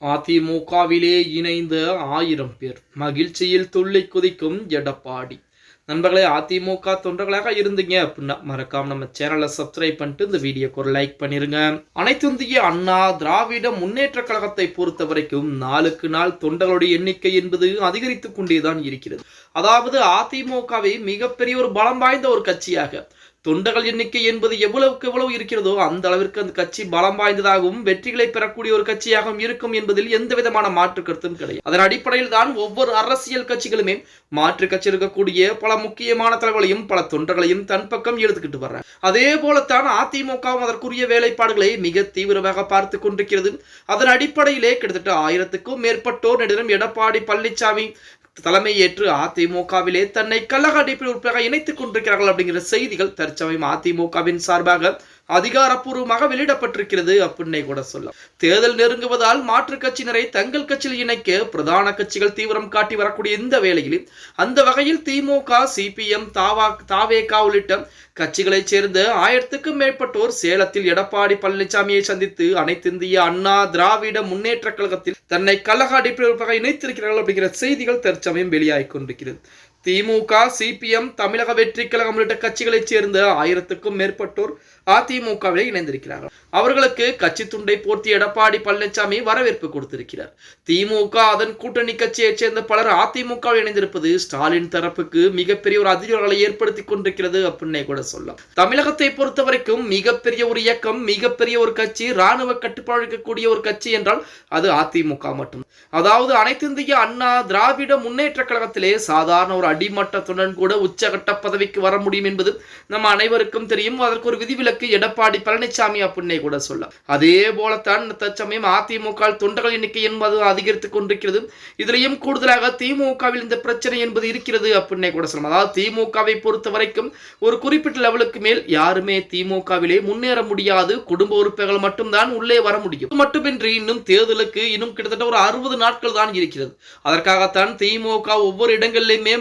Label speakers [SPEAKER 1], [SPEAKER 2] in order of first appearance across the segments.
[SPEAKER 1] அதிமுகவிலே இணைந்த 1000 பேர் மகிழ்ச்சியில் துள்ளி குதிக்கும் எடப்பாடி. நண்பர்களே, அதிமுக தொண்டர்களாக இருந்தீங்க அப்படின்னா மறக்காம நம்ம சேனலை சப்ஸ்கிரைப் பண்ணிட்டு இந்த வீடியோக்கு ஒரு லைக் பண்ணிருங்க. அனைத்து இந்திய அண்ணா திராவிட முன்னேற்ற கழகத்தை பொறுத்த வரைக்கும் நாளுக்கு நாள் தொண்டர்களுடைய எண்ணிக்கை என்பது அதிகரித்துக் கொண்டேதான் இருக்கிறது. அதாவது அதிமுகவை மிகப்பெரிய ஒரு பலம் வாய்ந்த ஒரு கட்சியாக, தொண்டர்கள் எண்ணிக்கை என்பது எவ்வளவுக்கு எவ்வளவு இருக்கிறதோ அந்த அளவிற்கு அந்த கட்சி பலம் வாய்ந்ததாகவும் வெற்றிகளை பெறக்கூடிய ஒரு கட்சியாகவும் இருக்கும் என்பதில் எந்த விதமான மாற்று கருத்தும் கிடையாது. அதன் அடிப்படையில் தான் ஒவ்வொரு அரசியல் கட்சிகளுமே மாற்று கட்சி இருக்கக்கூடிய பல முக்கியமான தலைவர்களையும் பல தொண்டர்களையும் தன் பக்கம் எடுத்துக்கிட்டு வர்றாங்க. அதே போலத்தான் அதிமுகவும் அதற்குரிய வேலைப்பாடுகளை மிக தீவிரமாக பார்த்து கொண்டிருக்கிறது. அதன் அடிப்படையிலே கிட்டத்தட்ட 1000க்கும் மேற்பட்டோர் நடிகர் எடப்பாடி பழனிசாமி தலைமை ஏற்று அதிமுகவிலே தன்னை கழக அடிப்படை உறுப்பினராக இணைத்துக் கொண்டிருக்கிறார்கள் அப்படிங்கிற செய்திகள் தற்சமயம் அதிமுகவின் சார்பாக அதிகாரப்பூர்வமாக வெளியிடப்பட்டிருக்கிறது அப்படின்னே கூட சொல்லலாம். தேர்தல் நெருங்குவதால் மாற்றுக் கட்சியினரை தங்கள் கட்சியில் இணைக்க பிரதான கட்சிகள் தீவிரம் காட்டி வரக்கூடிய இந்த வேளையில் அந்த வகையில் திமுக, சிபிஎம், தாவேகா உள்ளிட்ட கட்சிகளைச் சேர்ந்த 1000க்கும் மேற்பட்டோர் சேலத்தில் எடப்பாடி பழனிசாமியை சந்தித்து அனைத்து இந்திய அண்ணா திராவிட முன்னேற்ற கழகத்தில் தன்னை கழக அடிப்படை இணைத்திருக்கிறார்கள் அப்படிங்கிற செய்திகள் தற்சமயம் வெளியாகிக் கொண்டிருக்கிறது. திமுக, சிபிஎம், தமிழக வெற்றி கழகம் உள்ளிட்ட கட்சிகளைச் சேர்ந்த 1000க்கும் மேற்பட்டோர் அதிமுகவில் இணைந்திருக்கிறார்கள். அவர்களுக்கு கட்சி துண்டை போர்த்தி எடப்பாடி பழனிசாமி வரவேற்பு கொடுத்திருக்கிறார். திமுக அதன் கூட்டணி கட்சியைச் சேர்ந்த பலர் அதிமுக இணைந்திருப்பது ஸ்டாலின் தரப்புக்கு மிகப்பெரிய ஒரு அதிர்வுகளை ஏற்படுத்தி கொண்டிருக்கிறது அப்படின்னே கூட சொல்லலாம். தமிழகத்தை பொறுத்த வரைக்கும் மிகப்பெரிய ஒரு இயக்கம், மிகப்பெரிய ஒரு கட்சி, ராணுவ கட்டுப்பாடு இருக்கக்கூடிய ஒரு கட்சி என்றால் அது அதிமுக மட்டும். அதாவது அனைத்து இந்திய அண்ணா திராவிட முன்னேற்ற கழகத்திலே சாதாரண ஒரு அடிமட்டத்துடன் கூட உச்சகட்ட பதவிக்கு வர முடியும் என்பது நம்ம அனைவருக்கும் தெரியும். அதற்கு ஒரு விதிவிலக்கு எடப்பாடி பழனிசாமி அப்படின்னே கூட சொல்லலாம். அதே போலத்தான் தற்சமயம் அதிமுக தொண்டர்கள் எண்ணிக்கை என்பது அதிகரித்துக் கொண்டிருக்கிறது. இதிலையும் கூடுதலாக திமுகவில் இந்த பிரச்சனை என்பது இருக்கிறது அப்படின்னே கூட சொல்லலாம். அதாவது திமுகவை பொறுத்த வரைக்கும் ஒரு குறிப்பிட்ட லெவலுக்கு மேல் யாருமே திமுகவிலே முன்னேற முடியாது. குடும்ப உறுப்பினர்கள் மட்டும்தான் உள்ளே வர முடியும். மட்டுமின்றி இன்னும் தேர்தலுக்கு இன்னும் கிட்டத்தட்ட ஒரு 60 நாட்கள் தான் இருக்கிறது. அதற்காகத்தான் திமுக ஒவ்வொரு இடங்களிலுமே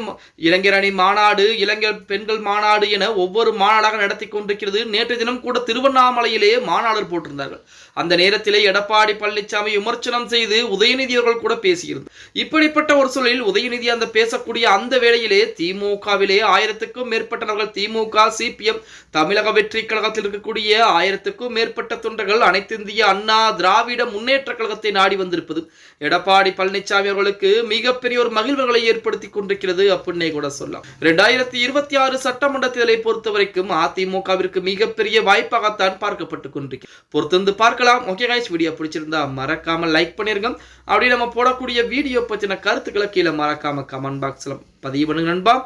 [SPEAKER 1] இளைஞர் அணி மாநாடு, இளைஞர் பெண்கள் மாநாடு என ஒவ்வொரு மாநாடாக நடத்தி கொண்டிருக்கிறது. நேற்று தினம் கூட திருவண்ணாமலையிலே மாநாடு போட்டிருந்தார்கள். அந்த நேரத்திலே எடப்பாடி பழனிசாமி விமர்சனம் செய்து உதயநிதி அவர்கள் கூட பேசியிருந்தார். இப்படிப்பட்ட ஒரு சூழலில் உதயநிதி அந்த பேசக்கூடிய அந்த வேளையிலே திமுகவிலே 1000க்கும் மேற்பட்டவர்கள், திமுக, சிபிஎம், தமிழக வெற்றி கழகத்தில் இருக்கக்கூடிய 1000க்கும் மேற்பட்ட தொண்டர்கள் அனைத்து இந்திய அண்ணா திராவிட முன்னேற்ற கழகத்தை நாடி வந்திருப்பது எடப்பாடி பழனிசாமி அவர்களுக்கு மிகப்பெரிய ஒரு மகிழ்வுகளை ஏற்படுத்தி கொண்டிருக்கிறது அப்படின்னே கூட சொல்லலாம். 2026 சட்டமன்ற தேர்தலை பொறுத்த வரைக்கும் அதிமுகவிற்கு மிகப்பெரிய வாய்ப்பாகத்தான் பார்க்கப்பட்டுக் கொண்டிருக்கிறது. பொறுத்திருந்து பார்க்கலாம். ஓகே गाइस, வீடியோ பிடிச்சிருந்தா மறக்காம லைக் பண்ணிருங்க. அப்படி நம்ம போடக்கூடிய வீடியோ பத்தின கருத்துக்களை கீழே மறக்காம கமெண்ட் பாக்ஸ்ல பதிவு பண்ணுங்க நண்பா.